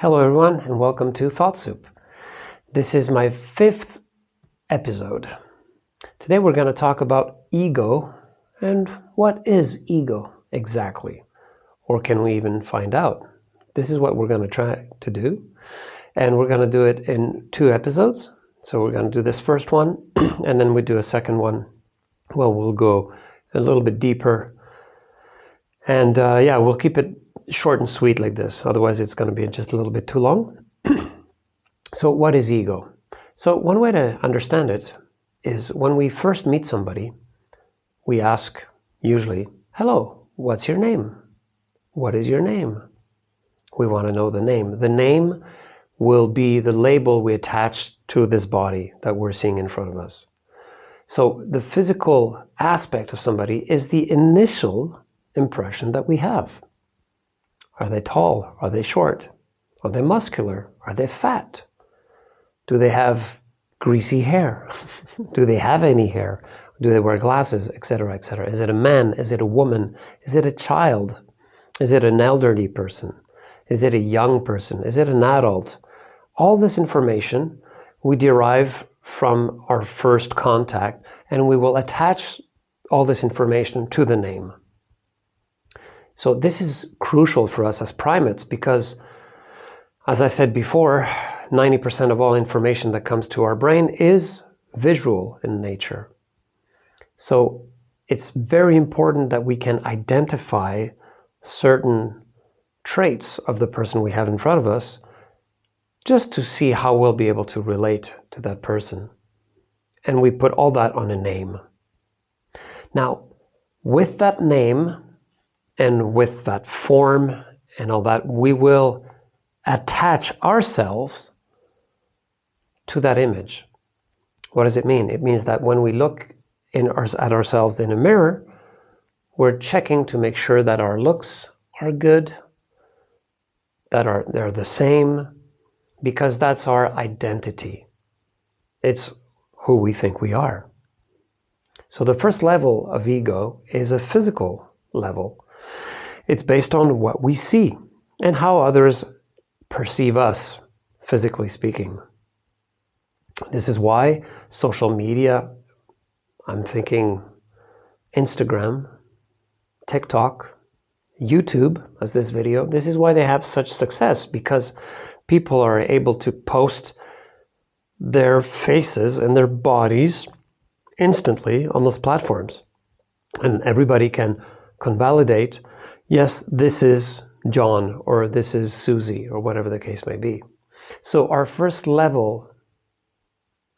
Hello everyone and welcome to Thought Soup. This is my 5th episode. Today we're going to talk about ego and what is ego exactly? Or can we even find out? This is what we're going to try to do, and we're going to do it in 2 episodes. So we're going to do this first one and then we do a second one. Well, we'll go a little bit deeper and we'll keep it short and sweet like this. Otherwise it's going to be just a little bit too long. So what is ego? So one way to understand it is when we first meet somebody, we ask usually, hello, what's your name? What is your name? We want to know the name. The name will be the label we attach to this body that we're seeing in front of us. So the physical aspect of somebody is the initial impression that we have. Are they tall? Are they short? Are they muscular? Are they fat? Do they have greasy hair? Do they have any hair? Do they wear glasses, etc., etc.? Is it a man? Is it a woman? Is it a child? Is it an elderly person? Is it a young person? Is it an adult? All this information we derive from our first contact, and we will attach all this information to the name. So this is crucial for us as primates because, as I said before, 90% of all information that comes to our brain is visual in nature. So it's very important that we can identify certain traits of the person we have in front of us just to see how we'll be able to relate to that person. And we put all that on a name. Now, with that name and with that form and all that, we will attach ourselves to that image. What does it mean? It means that when we look at ourselves in a mirror, we're checking to make sure that our looks are good, that they're the same, because that's our identity. It's who we think we are. So the first level of ego is a physical level. It's based on what we see and how others perceive us, physically speaking. This is why social media, I'm thinking Instagram, TikTok, YouTube, as this video, this is why they have such success, because people are able to post their faces and their bodies instantly on those platforms. And everybody can validate, yes, this is John, or this is Susie, or whatever the case may be. So our first level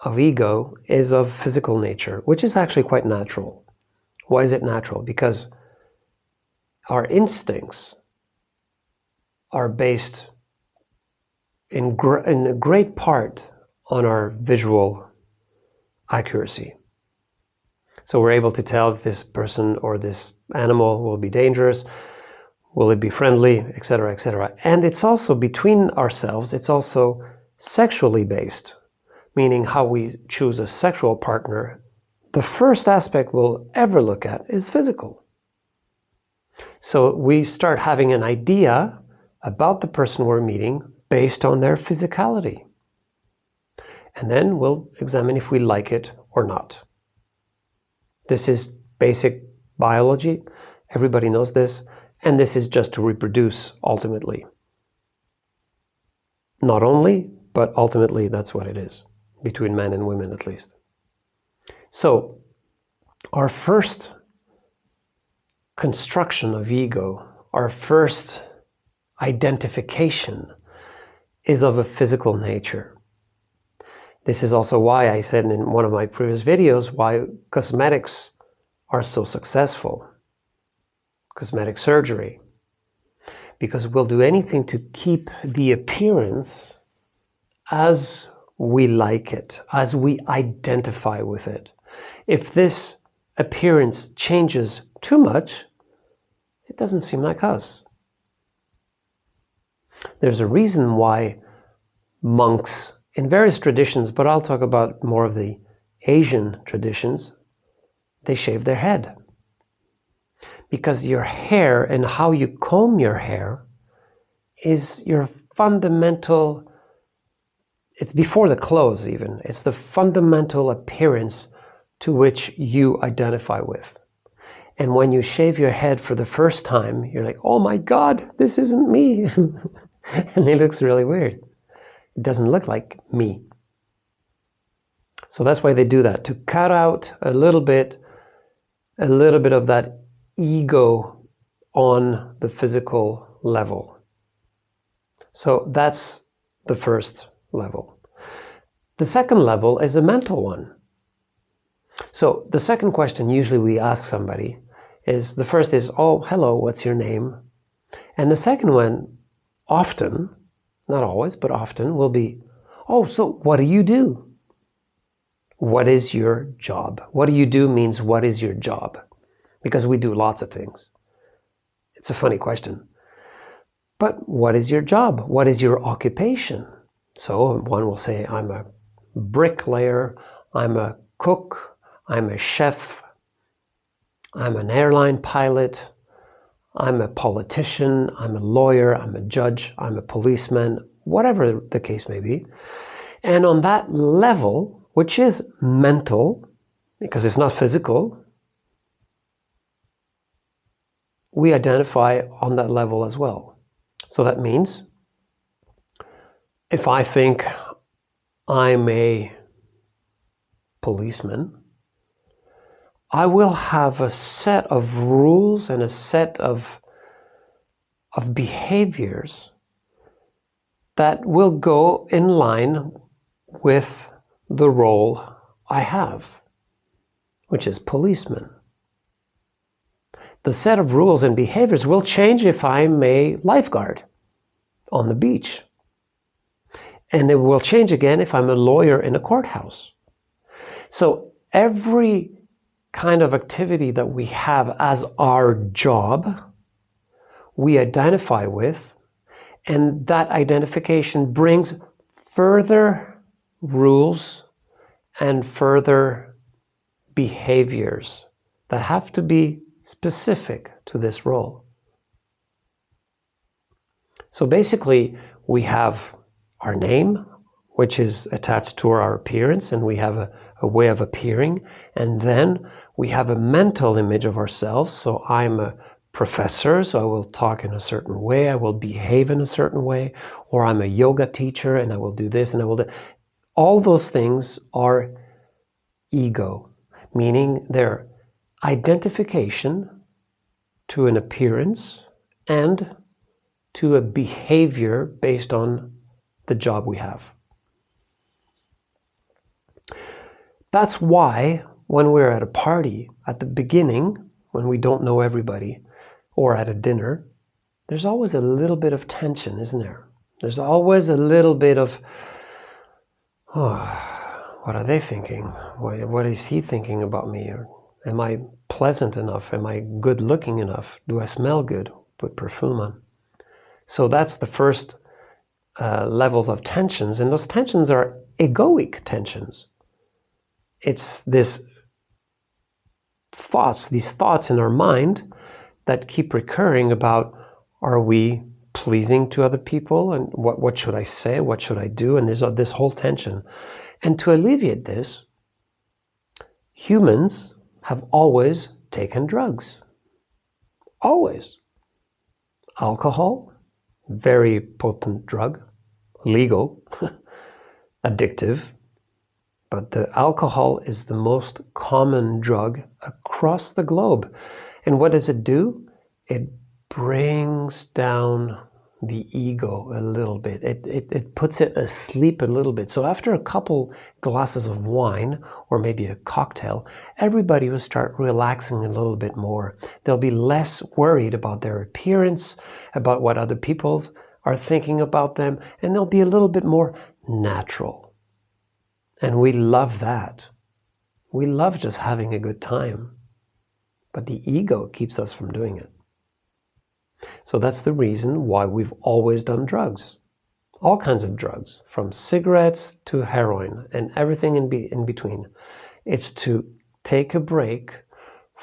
of ego is of physical nature, which is actually quite natural. Why is it natural? Because our instincts are based in a great part on our visual accuracy. So we're able to tell if this person or this animal will be dangerous, will it be friendly, etc., etc. And it's also between ourselves, it's also sexually based, meaning how we choose a sexual partner. The first aspect we'll ever look at is physical. So we start having an idea about the person we're meeting based on their physicality. And then we'll examine if we like it or not. This is basic biology. Everybody knows this. And this is just to reproduce, ultimately. Not only, but ultimately that's what it is, between men and women at least. So, our first construction of ego, our first identification is of a physical nature. This is also why I said in one of my previous videos why cosmetics are so successful. Cosmetic surgery. Because we'll do anything to keep the appearance as we like it, as we identify with it. If this appearance changes too much, it doesn't seem like us. There's a reason why monks in various traditions, but I'll talk about more of the Asian traditions, they shave their head. Because your hair and how you comb your hair is your fundamental, it's before the clothes even, it's the fundamental appearance to which you identify with. And when you shave your head for the first time, you're like, oh my God, this isn't me. And it looks really weird. It doesn't look like me. So that's why they do that, to cut out a little bit of that ego on the physical level. So that's the first level. The second level is a mental one. So the second question usually we ask somebody is, the first is, oh, hello, what's your name? And the second one, often, not always, but often, will be, oh, so what do you do? What is your job? What do you do means, what is your job? Because we do lots of things. It's a funny question. But what is your job? What is your occupation? So one will say, I'm a bricklayer, I'm a cook, I'm a chef, I'm an airline pilot, I'm a politician, I'm a lawyer, I'm a judge, I'm a policeman, whatever the case may be. And on that level, which is mental, because it's not physical, we identify on that level as well. So that means if I think I'm a policeman, I will have a set of rules and a set of behaviors that will go in line with the role I have, which is policeman. The set of rules and behaviors will change if I'm a lifeguard on the beach. And it will change again if I'm a lawyer in a courthouse. So every kind of activity that we have as our job, we identify with, and that identification brings further rules and further behaviors that have to be specific to this role. So basically, we have our name, which is attached to our appearance, and we have a way of appearing, and then we have a mental image of ourselves. So I'm a professor, so I will talk in a certain way, I will behave in a certain way, or I'm a yoga teacher and I will do this and I will do. All those things are ego, meaning they're identification to an appearance and to a behavior based on the job we have. That's why when we're at a party, at the beginning, when we don't know everybody, or at a dinner, there's always a little bit of tension, isn't there? There's always a little bit of, oh, what are they thinking? What is he thinking about me? Or am I pleasant enough? Am I good looking enough? Do I smell good? Put perfume on. So that's the first levels of tensions, and those tensions are egoic tensions. It's these thoughts in our mind that keep recurring about, are we pleasing to other people, and what should I say, what should I do, and there's this whole tension. And to alleviate this, humans have always taken drugs. Always. Alcohol, very potent drug, legal, addictive, but the alcohol is the most common drug across the globe. And what does it do? It brings down the ego a little bit. It puts it asleep a little bit. So after a couple glasses of wine, or maybe a cocktail, everybody will start relaxing a little bit more. They'll be less worried about their appearance, about what other people are thinking about them, and they'll be a little bit more natural. And we love that. We love just having a good time. But the ego keeps us from doing it. So that's the reason why we've always done drugs. All kinds of drugs, from cigarettes to heroin and everything in between. It's to take a break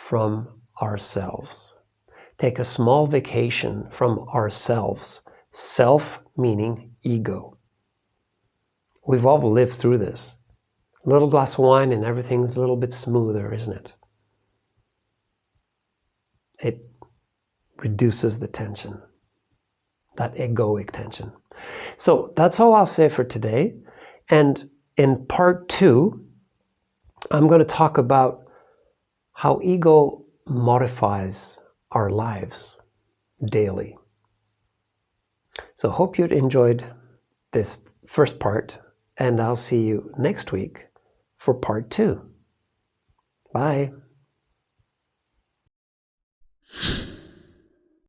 from ourselves. Take a small vacation from ourselves Self meaning ego. We've all lived through this. A little glass of wine and everything's a little bit smoother, isn't it? It reduces the tension, that egoic tension. So that's all I'll say for today. And in part 2, I'm going to talk about how ego modifies our lives daily. So hope you enjoyed this first part, and I'll see you next week for part 2. Bye.